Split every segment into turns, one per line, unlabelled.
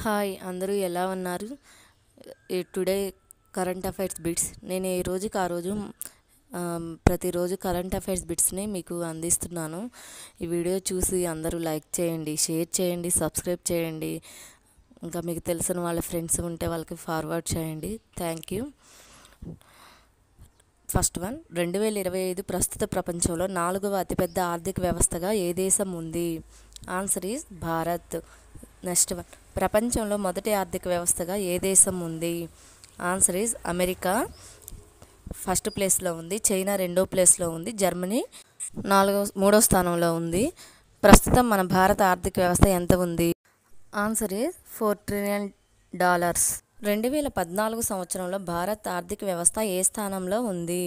Hi అందరూ ఎలా ఉన్నారు? టుడే కరెంట్ అఫైర్స్ బిట్స్ నేను ఏ రోజుకి ఆ రోజు ప్రతిరోజు కరెంట్ అఫైర్స్ బిట్స్ని మీకు అందిస్తున్నాను. ఈ వీడియో చూసి అందరూ లైక్ చేయండి, షేర్ చేయండి, సబ్స్క్రైబ్ చేయండి. ఇంకా మీకు తెలిసిన వాళ్ళ ఫ్రెండ్స్ ఉంటే వాళ్ళకి ఫార్వర్డ్ చేయండి. Thank you. ఫస్ట్ వన్, 2025 ప్రస్తుత ప్రపంచంలో 4వ అతిపెద్ద ఆర్థిక వ్యవస్థగా ఏ దేశం ఉంది? Answer is Bharat. Next one, ప్రపంచంలో మొదటి ఆర్థిక వ్యవస్థగా ఏ దేశం ఉంది? ఆన్సర్ ఈజ్ అమెరికా ఫస్ట్ ప్లేస్లో ఉంది, చైనా రెండో ప్లేస్లో ఉంది, జర్మనీ మూడో స్థానంలో ఉంది. ప్రస్తుతం మన భారత ఆర్థిక వ్యవస్థ ఎంత ఉంది? Answer is $4 trillion. 2014 సంవత్సరంలో భారత్ ఆర్థిక వ్యవస్థ ఏ స్థానంలో ఉంది?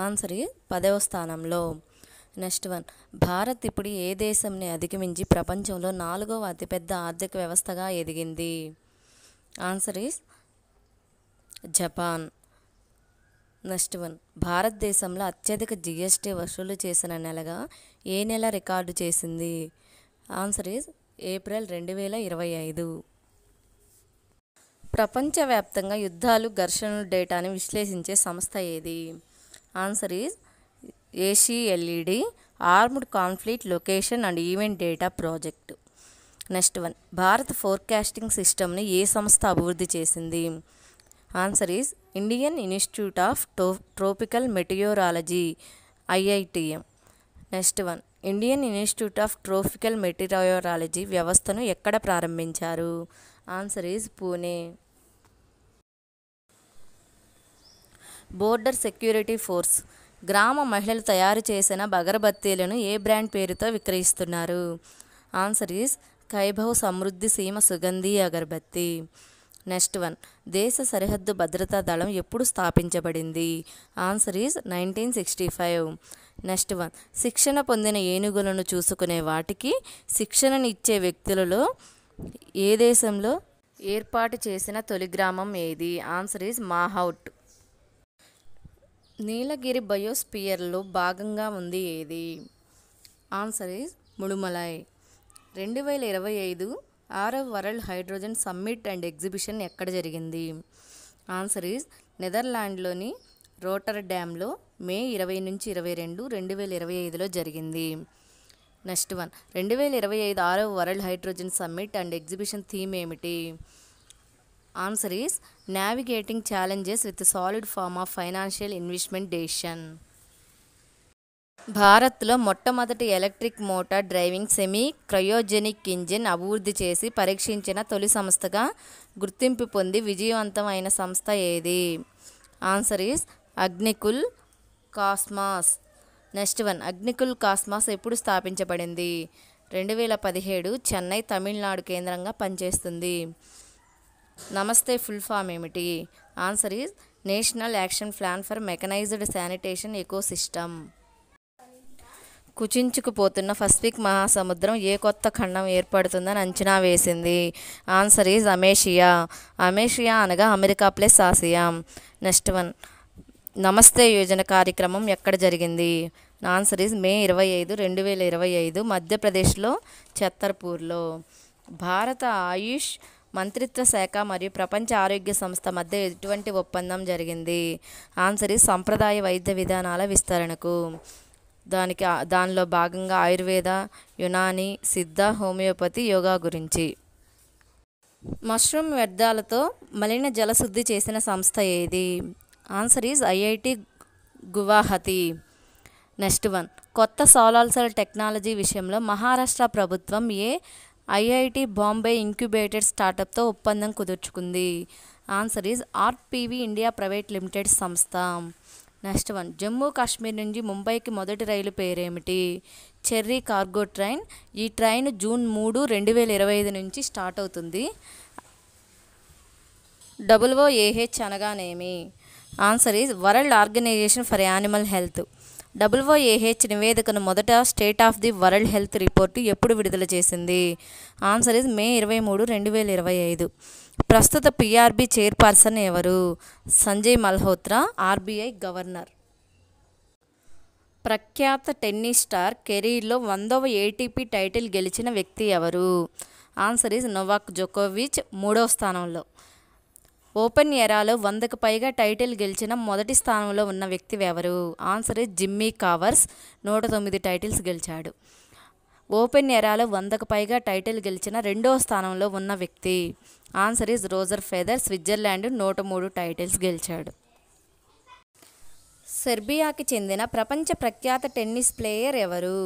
ఆన్సర్ ఈజ్ 10వ స్థానంలో. నెక్స్ట్ వన్, భారత్ ఇప్పుడు ఏ దేశంని అధిగమించి ప్రపంచంలో 4వ అతిపెద్ద ఆర్థిక వ్యవస్థగా ఎదిగింది? Answer is Japan. Next one, భారతదేశంలో అత్యధిక జిఎస్టీ వసూలు చేసిన నెలగా ఏ నెల రికార్డు చేసింది? Answer is April 2025. ప్రపంచవ్యాప్తంగా యుద్ధాలు, ఘర్షణలు డేటాని విశ్లేషించే సంస్థ ఏది? Answer is ACLED, armed conflict location and event data project. Next one, Bharat forecasting సిస్టమ్ని ఏ సంస్థ అభివృద్ధి చేసింది? Answer is Indian institute of tropical meteorology, IITM. Next one, Indian institute of tropical meteorology వ్యవస్థను ఎక్కడ ప్రారంభించారు? Answer is Pune. Border security force గ్రామ మహిళలు తయారు చేసిన అగరబత్తీలను ఏ బ్రాండ్ పేరుతో విక్రయిస్తున్నారు? ఆన్సర్ ఈజ్ కైభవ్ సమృద్ధి సీమ సుగంధి అగరబత్తి. నెక్స్ట్ వన్, దేశ సరిహద్దు భద్రతా దళం ఎప్పుడు స్థాపించబడింది? Answer is 1965. నెక్స్ట్ వన్, శిక్షణ పొందిన ఏనుగులను చూసుకునే వాటికి శిక్షణనిచ్చే వ్యక్తులలో ఏ దేశంలో ఏర్పాటు చేసిన తొలి గ్రామం ఏది? Answer is mahout. నీలగిరి బయోస్పియర్లో భాగంగా ఉంది ఏది? Answer is Mudumalai. 2025 6వ world hydrogen summit and exhibition ఎక్కడ జరిగింది? ఆన్సర్ ఈజ్ నెదర్లాండ్లోని రోటర్డామ్లో మే 20 నుంచి 22, 2025లో జరిగింది. నెక్స్ట్ వన్, 2025 6వ world hydrogen summit and exhibition theme ఏమిటి? Answer is navigating challenges with solid form of financial investment decision. భారత్లో మొట్టమొదటి electric motor driving semi cryogenic engine అభివృద్ధి చేసి పరీక్షించిన తొలి సంస్థగా గుర్తింపు పొంది విజయవంతం అయిన సంస్థ ఏది? Answer is Agnikul Cosmos. Next one, Agnikul Cosmos ఎప్పుడు స్థాపించబడింది? 2017 చెన్నై, తమిళనాడు కేంద్రంగా పనిచేస్తుంది. నమస్తే ఫుల్ ఫామ్ ఏమిటి? Answer is national action plan for mechanised sanitation ecosystem. కుచించుకుపోతున్న పసిఫిక్ మహాసముద్రం ఏ కొత్త ఖండం ఏర్పడుతుందని అంచనా వేసింది? Answer is అమేషియా. అమేషియా అనగా America plus Asia. Next one, నమస్తే యోజన కార్యక్రమం ఎక్కడ జరిగింది? ఆన్సర్ ఈజ్ మే 25, 2025 మధ్యప్రదేశ్లో ఛత్తర్పూర్లో. భారత ఆయుష్ మంత్రిత్వ శాఖ మరియు ప్రపంచ ఆరోగ్య సంస్థ మధ్య ఎటువంటి ఒప్పందం జరిగింది? ఆన్సర్ ఈజ్ సంప్రదాయ వైద్య విధానాల విస్తరణకు. దానిలో భాగంగా ఆయుర్వేద, యునాని, సిద్ధ, హోమియోపతి, యోగా గురించి. మష్రూమ్ వ్యర్థాలతో మలిన జలశుద్ధి చేసిన సంస్థ ఏది? Answer is IIT Guwahati. Next one, కొత్త సోలార్ సెల్ టెక్నాలజీ విషయంలో మహారాష్ట్ర ప్రభుత్వం ఏ IIT బాంబే ఇంక్యుబేటెడ్ స్టార్టప్తో ఒప్పందం కుదుర్చుకుంది? Answer is RTV India private limited సంస్థ. నెక్స్ట్ వన్, జమ్మూ కాశ్మీర్ నుంచి ముంబైకి మొదటి రైలు పేరేమిటి? Cherry cargo train. ఈ ట్రైన్ జూన్ 3, 2025 నుంచి స్టార్ట్ అవుతుంది. WOAH అనగానేమి? Answer is world organisation for animal health. WOAH నివేదికను మొదట state of the world health report ఎప్పుడు విడుదల చేసింది? ఆన్సర్ ఈజ్ మే 23, 2025. ప్రస్తుత PRB చైర్పర్సన్ ఎవరు? Sanjay Malhotra, RBI governor. ప్రఖ్యాత టెన్నిస్ స్టార్ కెరీర్లో 100వ ATP టైటిల్ గెలిచిన వ్యక్తి ఎవరు? ఆన్సర్ ఈజ్ నోవాక్ జోకోవిచ్ 3వ స్థానంలో. ఓపెన్ ఎరాలో 100కు పైగా టైటిల్ గెలిచిన మొదటి స్థానంలో ఉన్న వ్యక్తి ఎవరు? Answer is Jimmy Connors 109 titles గెలిచాడు. ఓపెన్ ఎరాలో 100కు పైగా టైటిల్ గెలిచిన 2వ స్థానంలో ఉన్న వ్యక్తి answer is Roger Federer Switzerland 103 titles గెలిచాడు. సెర్బియాకి చెందిన ప్రపంచ ప్రఖ్యాత టెన్నిస్ ప్లేయర్ ఎవరు?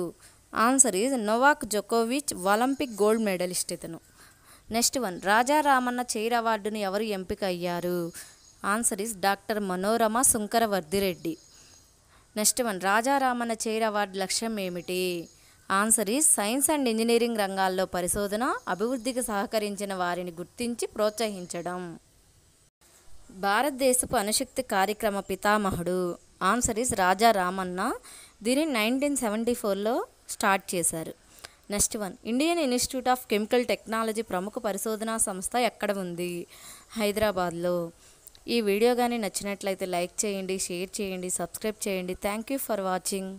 ఆన్సర్ ఈజ్ నోవాక్ జోకోవిచ్ ఒలింపిక్ గోల్డ్ మెడలిస్ట్ ఇతను. Next one, Raja Ramanna chair అవార్డును ఎవరు ఎంపిక అయ్యారు? ఆన్సర్ ఈజ్ డాక్టర్ మనోరమ సుంకరవర్దిరెడ్డి. Next one, Raja Ramanna chair award లక్ష్యం ఏమిటి? Answer is science and engineering రంగాల్లో పరిశోధన అభివృద్ధికి సహకరించిన వారిని గుర్తించి ప్రోత్సహించడం. భారతదేశపు అణుశక్తి కార్యక్రమ పితామహుడు? Answer is Raja Ramanna. దీన్ని 1974లో స్టార్ట్ చేశారు. Next one, Indian institute of chemical technology ప్రముఖ పరిశోధనా సంస్థ ఎక్కడ ఉంది? హైదరాబాద్లో. ఈ వీడియో కానీ నచ్చినట్లయితే లైక్ చేయండి, షేర్ చేయండి, సబ్స్క్రైబ్ చేయండి. Thank you for watching.